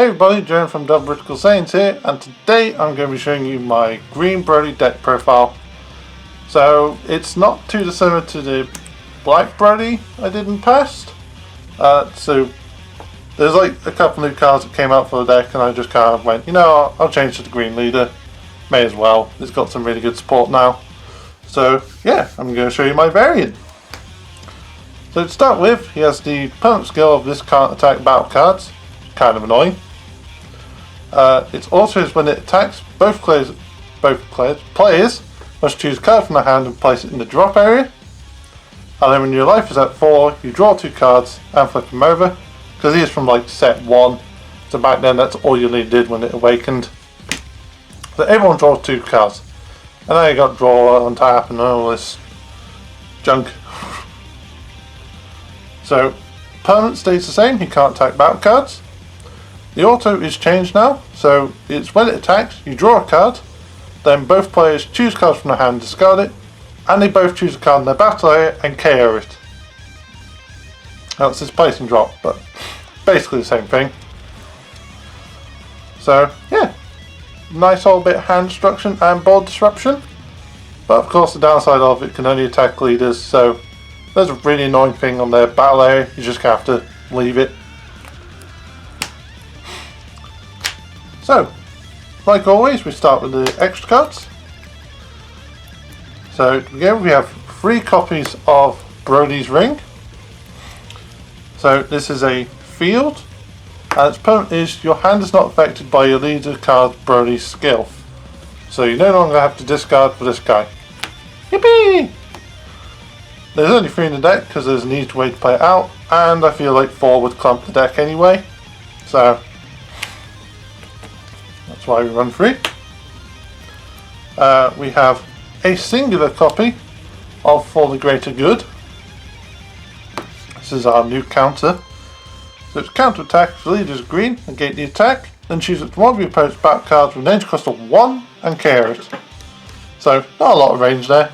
Hey everybody, Jeremy from Britical Saiyans here, and today I'm going to be showing you my green Brody deck profile. So it's not too dissimilar to the black Brody I did in the past. So there's like a couple new cards that came out for the deck and I just kind of went, you know, I'll change to the green leader. May as well, it's got some really good support now. So yeah, I'm going to show you my variant. So to start with, he has the permanent skill of this can't attack battle cards. Kind of annoying. It's also when it attacks, both players must choose a card from their hand and place it in the drop area. And then when your life is at 4, you draw 2 cards and flip them over. Because he is from like set 1, so back then that's all you really did when it awakened. So everyone draws 2 cards. And now you got draw on tap and all this junk. So permanent stays the same, he can't attack battle cards. The auto is changed now, so it's when it attacks, you draw a card, then both players choose cards from their hand, discard it, and they both choose a card in their battle area and KO it. That's his place and drop, but basically the same thing. So yeah, nice old bit of hand destruction and board disruption, but of course the downside of it can only attack leaders, so there's a really annoying thing on their battle area, you just have to leave it. So, like always, we start with the extra cards. So, to begin with, we have 3 copies of Brody's Ring. So, this is a field, and its permanent is your hand is not affected by your leader card Brody's skill. So, you no longer have to discard for this guy. Yippee! There's only 3 in the deck because there's an easy way to play it out, and I feel like 4 would clump the deck anyway. So, that's why we run 3. We have a singular copy of For the Greater Good. This is our new counter. So it's counter attack if the leader is green, negate the attack, then choose one of your opponent's battle cards with an energy cost of 1 and KO it. So not a lot of range there.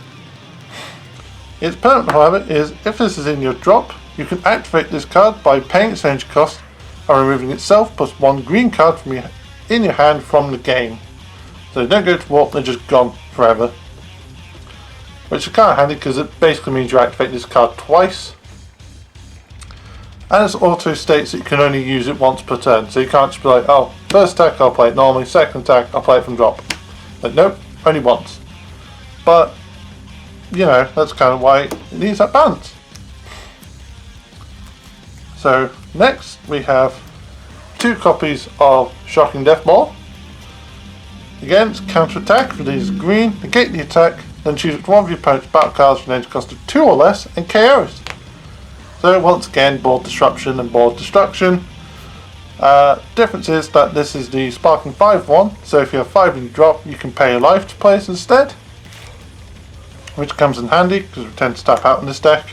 Its permanent, however, is if this is in your drop, you can activate this card by paying its energy cost and removing itself plus 1 green card from in your hand from the game. So they don't go to warp, they're just gone forever. Which is kind of handy because it basically means you activate this card twice. And it auto states that you can only use it once per turn. So you can't just be like, oh, first attack I'll play it normally, second attack I'll play it from drop. Like, nope, only once. But, you know, that's kind of why it needs that balance. So next we have 2 copies of Shocking Death Maul. Again, it's counter attack for these green, negate the attack, then choose one of your opponent's battle cards for an energy cost of 2 or less and KO it. So once again, board disruption and board destruction. Difference is that this is the Sparking 5 one, so if you have 5 in your drop, you can pay a life to play it instead, which comes in handy because we tend to tap out in this deck.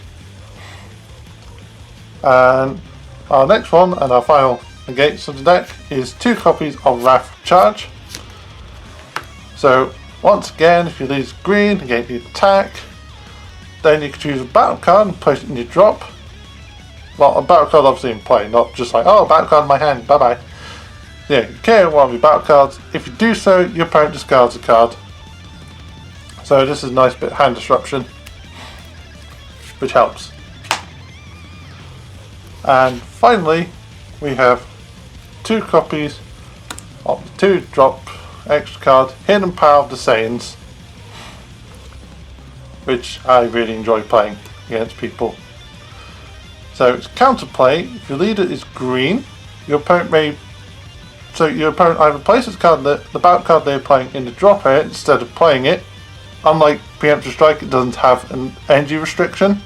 And our next one and our final negates of the deck is 2 copies of Wrath Charge. So once again, if you lose green, negate the attack, then you can choose a battle card and place it in your drop. Well, a battle card obviously in play, not just like, oh, battle card in my hand, bye bye. Yeah, you KO one of your battle cards. If you do so, your opponent discards a card. So this is a nice bit of hand disruption, which helps. And finally, we have 2 copies of the 2 drop extra card Hidden Power of the Saiyans, which I really enjoy playing against people. So it's counterplay. If your leader is green, your opponent either places the battle card they're playing in the drop area instead of playing it. Unlike Preemptive Strike, it doesn't have an energy restriction.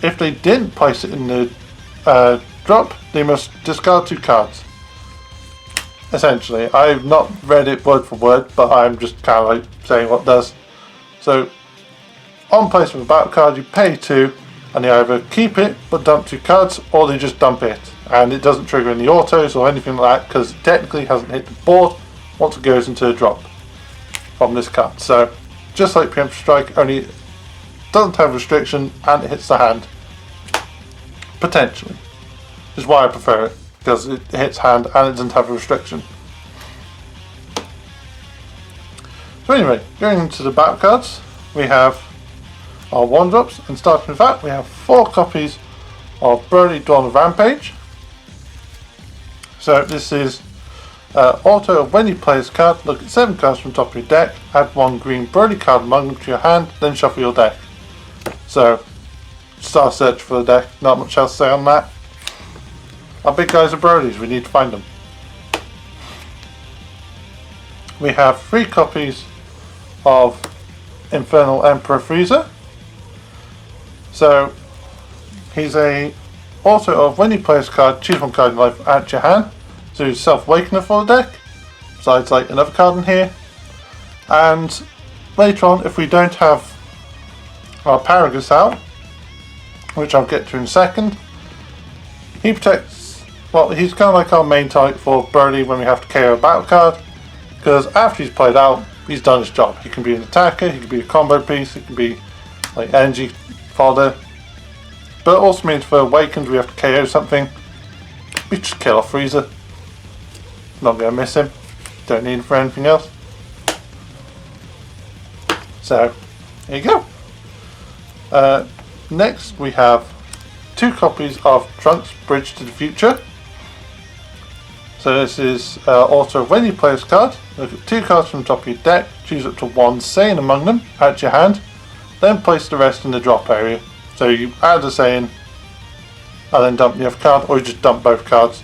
If they didn't place it in the drop, they must discard 2 cards. Essentially, I've not read it word for word, but I'm just kind of like saying what it does. So, on placement of a battle card, you pay 2, and they either keep it but dump 2 cards, or they just dump it, and it doesn't trigger any autos or anything like that because it technically hasn't hit the board once it goes into a drop from this card. So, just like Preemptive Strike, only doesn't have a restriction and it hits the hand. Potentially. Is why I prefer it. because it hits hand and it doesn't have a restriction. So anyway, going into the battle cards, we have our 1-drops, and starting with that, we have 4 copies of Brody Dawn of Rampage. So this is auto of when you play this card, look at 7 cards from the top of your deck, add 1 green Brody card among them to your hand, then shuffle your deck. So, start search for the deck, not much else to say on that. Our big guys are Brodies, we need to find them. We have 3 copies of Infernal Emperor Freezer. So, he's a auto of when you play this card, choose 1 card in life, add to your hand. So he's self-awakener for the deck, besides like another card in here. And later on, if we don't have our Paragus out, which I'll get to in a second, he protects, well, he's kind of like our main target for Brody when we have to KO a battle card, because after he's played out, he's done his job. He can be an attacker, he can be a combo piece, he can be like energy fodder, but it also means for Awakens we have to KO something, we just kill off Freezer. Not going to miss him, don't need him for anything else. So, there you go. Next we have 2 copies of Trunks Bridge to the Future. So this is auto when you play this card, look at 2 cards from the top of your deck, choose up to 1 Saiyan among them, add to your hand, then place the rest in the drop area. So you add a Saiyan and then dump the other card, or you just dump both cards.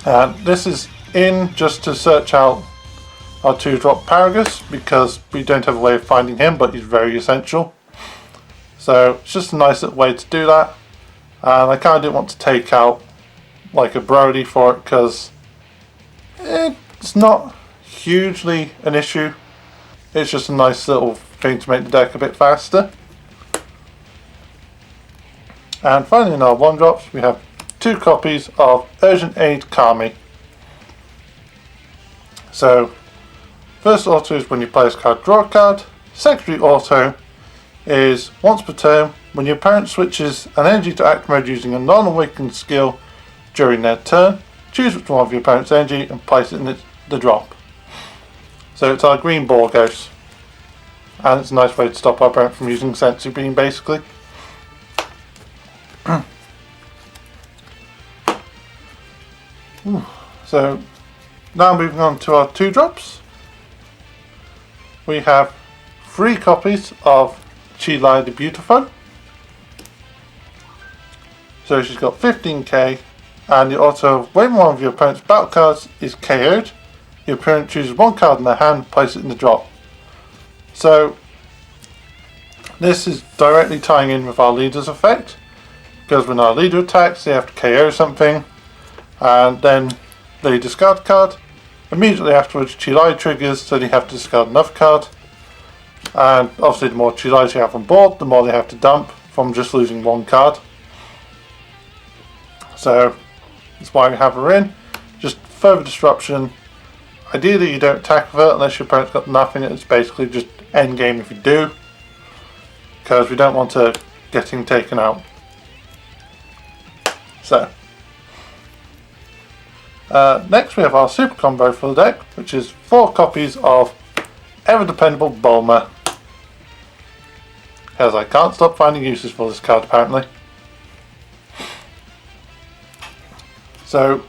And this is in just to search out our 2-drop Paragus, because we don't have a way of finding him, but he's very essential. So it's just a nice little way to do that. And I kind of didn't want to take out like a Brody for it, because it's not hugely an issue. It's just a nice little thing to make the deck a bit faster. And finally in our 1-drops we have 2 copies of Urgent Aid Kami. So, first auto is when you play this card, draw a card. Secondary auto is once per turn, when your opponent switches an energy to act mode using a non-awakened skill during their turn, choose which one of your opponent's energy and place it in the drop. So it's our green ball ghost. And it's a nice way to stop our opponent from using Sensu Beam basically. So now moving on to our 2-drops, we have 3 copies of Cheatline the Beautiful. So she's got 15k, and the auto when one of your opponent's battle cards is KO'd, your opponent chooses 1 card in their hand and places it in the drop. So this is directly tying in with our leader's effect, because when our leader attacks they have to KO something, and then they discard a card. Immediately afterwards Cheatline triggers, so they have to discard another card, and obviously the more Cheatlines you have on board, the more they have to dump from just losing 1 card. So that's why we have her in, just further disruption. Ideally you don't attack with her unless your opponent's got nothing. It's basically just end game if you do, because we don't want her getting taken out. So next we have our super combo for the deck, which is 4 copies of Ever Dependable Bulma, as I can't stop finding uses for this card apparently. So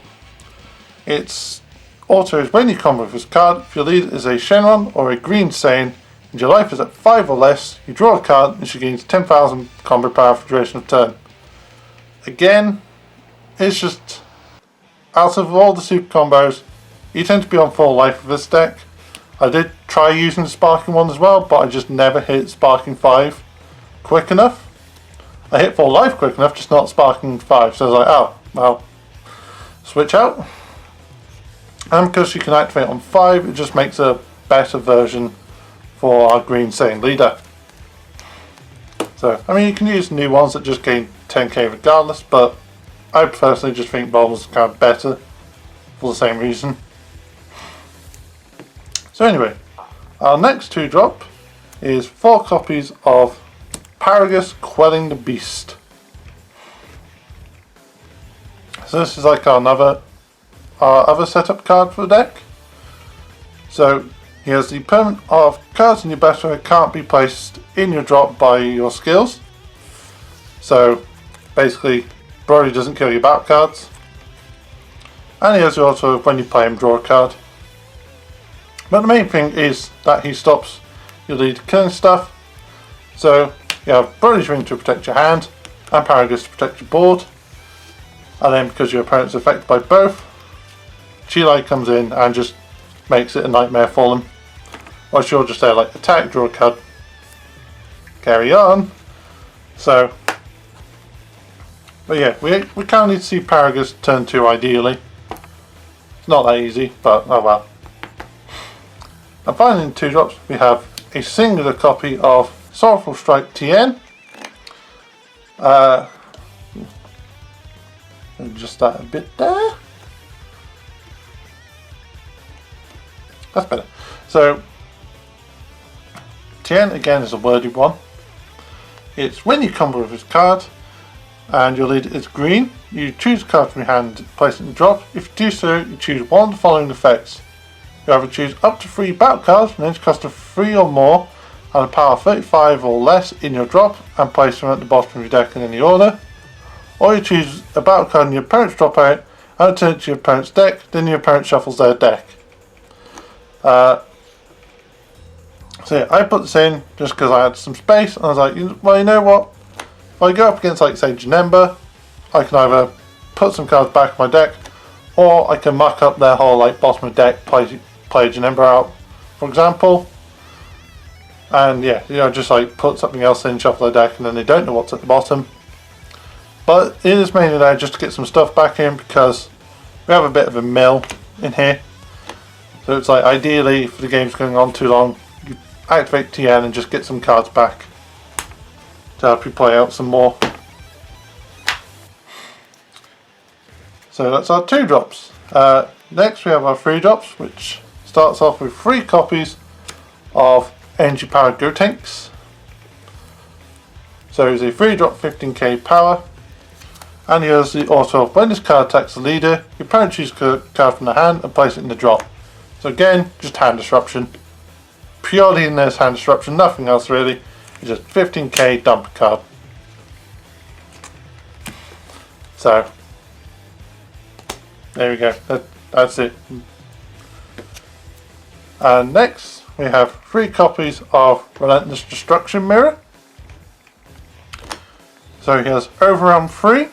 its auto is when you combo with this card, if your leader is a Shenron or a green Saiyan and your life is at 5 or less, you draw a card and she gains 10,000 combo power for the duration of turn. Again, it's just, out of all the super combos, you tend to be on full life with this deck. I did try using the Sparking one as well, but I just never hit Sparking 5 quick enough. I hit full life quick enough, just not Sparking 5, so I was like, oh, well, switch out. And because she can activate on 5, it just makes a better version for our green Saiyan leader. So, I mean, you can use new ones that just gain 10k regardless, but I personally just think Bulma's kind of better for the same reason. So anyway, our next 2-drop is 4 copies of Paragus Quelling the Beast. So this is like our other setup card for the deck. So he has the permanent of cards in your battle can't be placed in your drop by your skills. So basically Brody doesn't kill your battle cards. And he has also when you play him draw a card. But the main thing is that he stops your lead killing stuff. So you have Brody's Ring to protect your hand and Paragus to protect your board. And then because your opponent's affected by both, Cheatline comes in and just makes it a nightmare for them. Or she'll just say like attack, draw a card, carry on. So, but yeah, we kind of need to see Paragus turn 2 ideally. It's not that easy, but oh well. And finally in 2 drops we have a singular copy of Sorrowful Strike TN. Just that a bit there. That's better. So TN again is a wordy one. It's when you combo with this card and your leader is green, you choose a card from your hand and place it in the drop. If you do so, you choose one of the following effects. You either choose up to 3 battle cards from range cost of 3 or more and a power 35 or less in your drop and place them at the bottom of your deck in any order. Or you choose a battle card in your opponent's drop out and return it to your opponent's deck, then your opponent shuffles their deck. So yeah, I put this in just because I had some space and I was like, well, you know what? If I go up against like say Janemba, I can either put some cards back in my deck or I can muck up their whole like bottom of deck, play Janemba out, for example. And yeah, you know, just like put something else in, shuffle their deck and then they don't know what's at the bottom. But it is mainly there just to get some stuff back in because we have a bit of a mill in here. So it's like ideally if the game's going on too long, you activate TN and just get some cards back to help you play out some more. So that's our 2 drops. Next we have our 3 drops, which starts off with 3 copies of energy powered Go Tanks. So it's a 3 drop 15k power. And here's the auto when this card attacks the leader, your opponent chooses a card from the hand and place it in the drop. So again, just hand disruption. Purely in this hand disruption, nothing else really. It's just 15k dump a card. So there we go. That's it. And next we have 3 copies of Relentless Destruction Mira. So he has Overwhelm 3.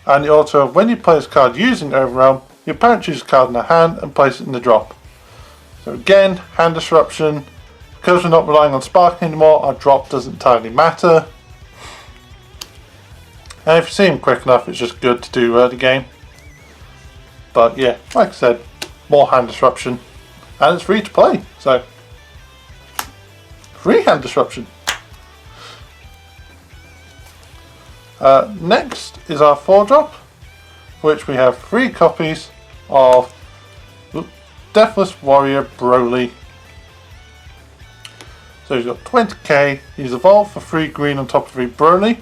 And the auto when you play this card using Overwhelm, your opponent chooses a card in their hand and place it in the drop. So again, hand disruption. Because we're not relying on sparking anymore, our drop doesn't entirely matter. And if you see him quick enough, it's just good to do early game. But yeah, like I said, more hand disruption. And it's free to play, so free hand disruption. Next is our 4 drop, which we have 3 copies of Deathless Warrior Broly. So he's got 20k, he's evolved for 3 green on top of a Broly.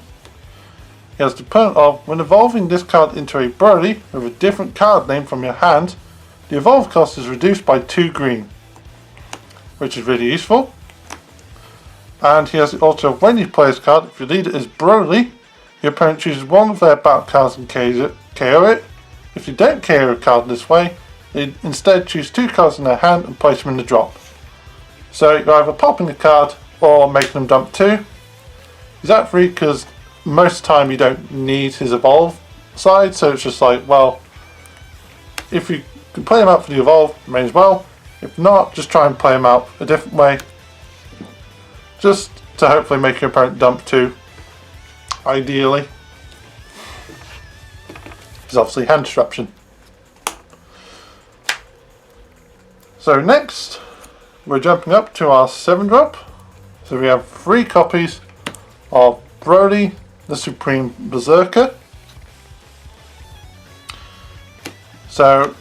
He has the opponent of when evolving this card into a Broly with a different card name from your hand, the evolve cost is reduced by 2 green, which is really useful. And he has also when you play this card, if your leader is Broly, your opponent chooses one of their battle cards and KO it. If you don't KO a card this way, they instead choose 2 cards in their hand and place them in the drop. So you're either popping a card or making them dump 2. He's out free because most of the time you don't need his evolve side, so it's just like, well, if you can play him out for the evolve, may as well. If not, just try and play him out a different way. Just to hopefully make your opponent dump 2. Ideally. Which is obviously hand disruption. So next, we're jumping up to our 7 drop. So we have 3 copies of Brody, the Supreme Berserker. So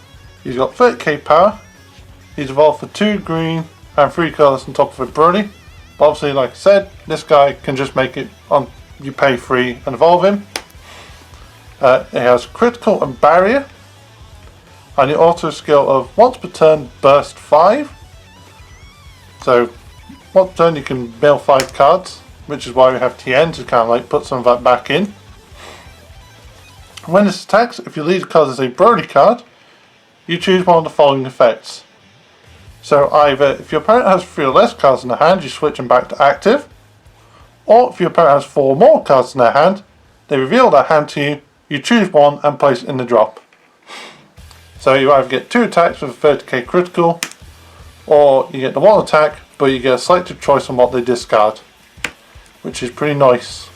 he's got 30k power. He's evolved for 2 green and 3 colours on top of a Brody. But obviously, like I said, this guy can just make it on. You pay 3 and evolve him. It has critical and barrier, and the auto skill of once per turn burst 5. So once per turn you can mill 5 cards, which is why we have TN to kind of like put some of that back in. When this attacks, if your leader card is a Brody card, you choose one of the following effects. So either if your opponent has 3 or less cards in their hand, you switch them back to active, or if your opponent has 4 more cards in their hand, they reveal their hand to you, you choose one and place it in the drop. So you either get 2 attacks with a 30k critical, or you get the 1 attack, but you get a selective choice on what they discard, which is pretty nice.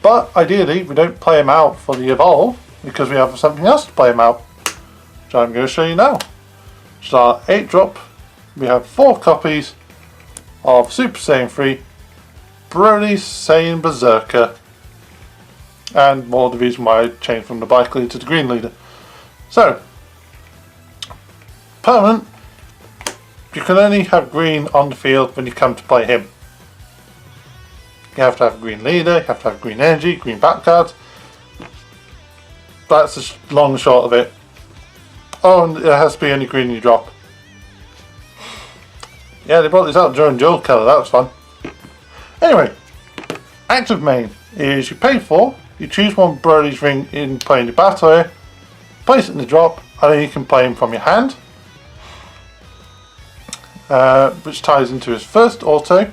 But ideally we don't play them out for the evolve, because we have something else to play them out, which I'm going to show you now. So our 8 drop, we have 4 copies of Super Saiyan 3 Broly's Saiyan Berserker, and more of the reason why I changed from the black leader to the green leader. So permanent, you can only have green on the field when you come to play him. You have to have a green leader, you have to have green energy, green back cards. That's the long and short of it. Oh, and it has to be only green you drop. Yeah, they brought this out during Dual Killer, that was fun. Anyway, active main is you pay 4, you choose one Broly's ring in playing the battle area, place it in the drop, and then you can play him from your hand. Which ties into his first auto,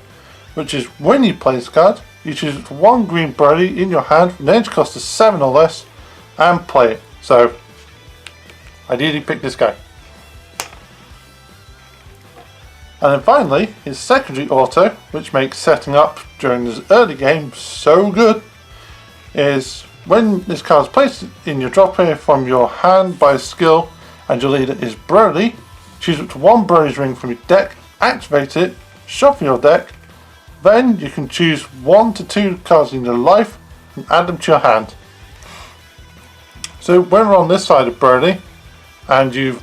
which is when you play this card, you choose one green Broly in your hand with an energy cost of 7 or less and play it. So ideally pick this guy. And then finally, his secondary auto, which makes setting up during this early game so good, is when this card is placed in your drop area from your hand by a skill and your leader is Broly, choose up to one Broly's ring from your deck, activate it, shuffle your deck, then you can choose 1 to 2 cards in your life and add them to your hand. So when we're on this side of Broly and you've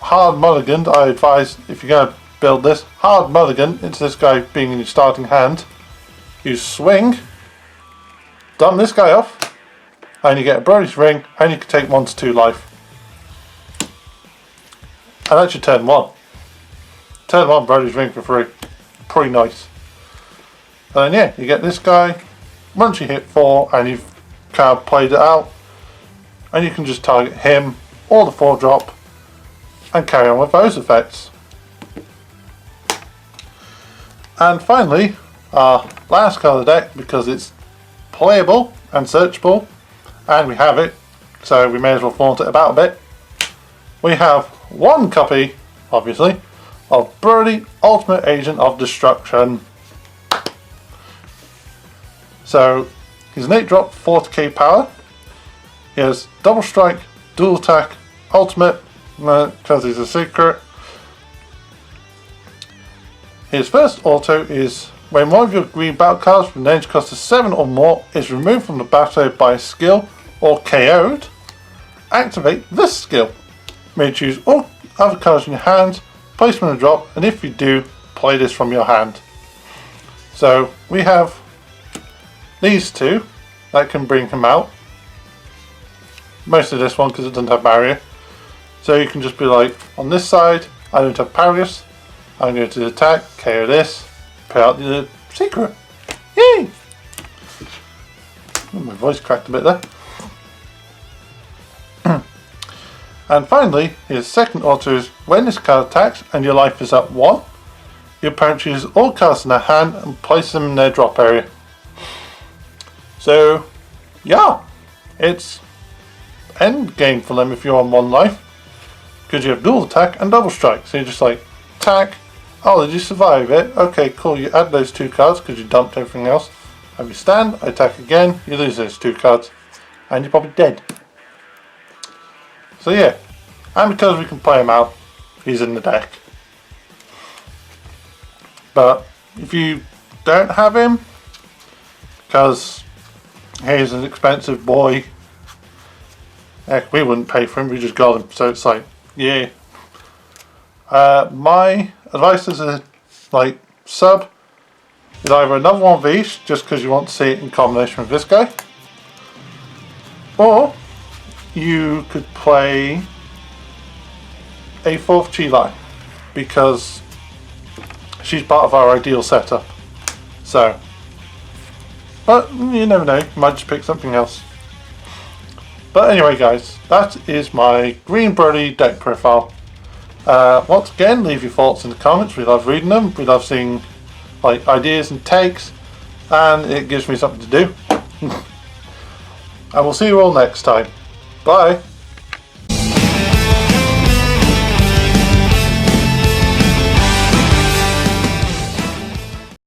hard mulliganed, I advise if you're going to build this, hard mulligan into this guy being in your starting hand, you swing, dump this guy off, and you get a Broly's ring, and you can take 1 to 2 life. And that's your turn 1. Turn 1 Broly's ring for free. Pretty nice. And then yeah, you get this guy, once you hit 4 and you've kind of played it out, and you can just target him or the 4 drop and carry on with those effects. And finally, our last card of the deck, because it's playable and searchable, and we have it, so we may as well flaunt it about a bit. We have 1 copy, obviously, of Broly Ultimate Agent of Destruction. So he's an 8 drop, 40k power. He has double strike, dual attack, ultimate, because he's a secret. His first auto is when one of your green battle cards with an energy cost of 7 or more is removed from the battle by a skill or KO'd, activate this skill. You may choose all other cards in your hand, place them in a drop, and if you do, play this from your hand. So we have these 2 that can bring him out. Mostly this one because it doesn't have barrier. So you can just be like, on this side, I don't have barriers. I'm going to attack, KO this, put out the secret. Yay! Oh, my voice cracked a bit there. And finally, his second auto is when this card attacks and your life is at 1, your opponent chooses all cards in their hand and place them in their drop area. So, yeah, it's end game for them if you're on 1 life, because you have dual attack and double strike. So you're just like, attack. Oh, did you survive it? Okay, cool. You add those 2 cards because you dumped everything else. Have you stand, I attack again, you lose those 2 cards, and you're probably dead. So yeah, and because we can play him out, he's in the deck. But if you don't have him, because he's an expensive boy, heck, we wouldn't pay for him, we just got him, so it's like, yeah. My advice as a sub is either another one of these, just because you want to see it in combination with this guy, Or you could play a 4th Cheatline, because she's part of our ideal setup. So, but you never know, you might just pick something else. But anyway guys, that is my Green Brody deck profile. Once again, leave your thoughts in the comments. We love reading them. We love seeing like ideas and takes, and it gives me something to do. And we'll see you all next time. Bye.